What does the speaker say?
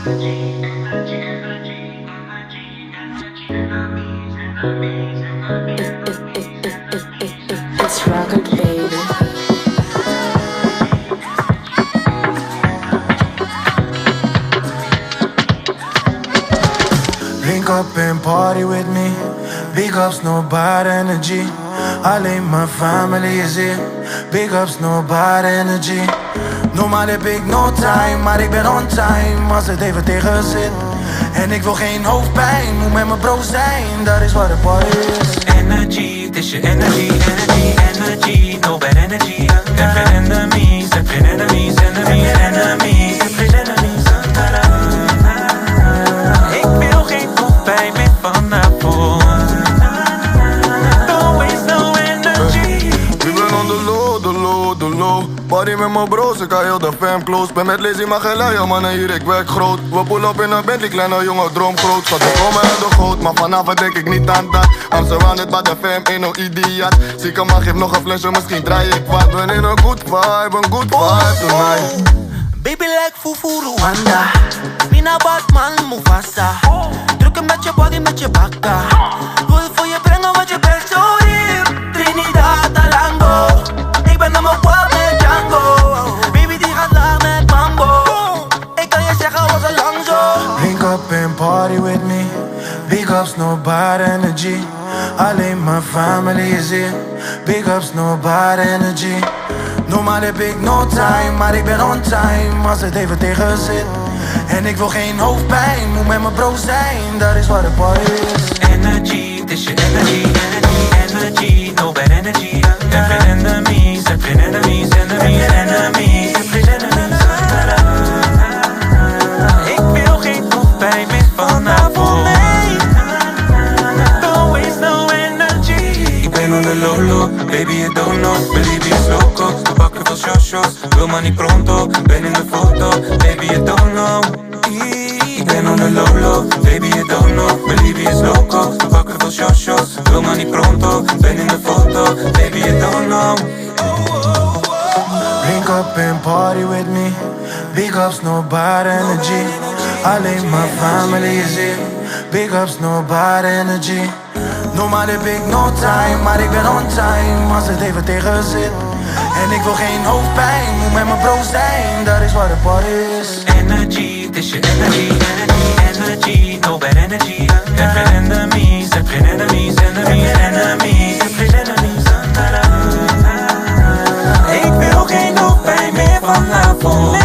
It's rocket, baby. Link up and party with me. Big ups, no bad energy. Alleen mijn family is hier. Big ups, no bad energy. Normaal heb ik no time, maar ik ben on time als het even tegen zit. En ik wil geen hoofdpijn, moet met mijn bro zijn, dat is wat de party is. Energy, het is je energy, energy, energy. No bad energy. Heb geen enemies, heb geen enemies, enemies, enemies. Heb geen enemies. Ik wil geen hoofdpijn meer vanavond. Don't waste no energy. Ik ben on the low, the low. Party met mijn bros, ik ga heel de fam close. Ben met Lizzie Magellan, man, en hier ik werk groot. We pull up in een Bentley, kleine jongen, droom groot. Schat, ik kom uit de goot, maar vanavond denk ik niet aan dat. I'm surrounded by the fam, ain't no idiot. Zieke man, geef nog een flesje, misschien draai ik wat. Ben in een good vibe tonight. Baby like Fufu Rwanda. Nina Batman Mufasa. Drukken met je body, met je bakka. Wil voor je brengen wat je bent zo hier. Trinidad Talango. Ik ben aan mijn kwad met Django. Baby die gaat laag met mambo. Ik kan je zeggen was al lang zo. Link up and party with me. Big ups, no bad energy. Alleen mijn family is hier. Big ups, no bad energy. Normaal heb ik no time, maar ik ben on time als het even tegen zit. En ik wil geen hoofdpijn, moet met mijn bro zijn, dat is wat de party is. Energy, het is je energy, energy, energy. No bad energy. Heb geen enemies, heb geen enemies, enemies, enemies. Heb geen enemies. Ik wil geen hoofdpijn meer vanavond. Don't waste no energy. Ik ben on the low, baby you don't know. Baby is loco, we pakken veel shosho's. Wil maar niet pronto, ben in de foto. Baby you don't know. Ik ben on the low, baby you don't know. Baby is loco, we pakken veel shosho's. Wil maar niet pronto, ben in de foto. Baby you don't know. Link up and party with me. Big ups, no bad energy. Alleen mijn family is hier. Big ups, no bad energy. Normaal heb ik no time, maar ik ben on time als het even tegen zit. En ik wil geen hoofdpijn, moet met mijn bro zijn, dat is wat de party is. Energy, het is je energy, energy, energy. No bad energy. Heb geen enemies, heb geen enemies, enemies, enemies. Heb geen enemies. Ik wil geen hoofdpijn meer vanavond.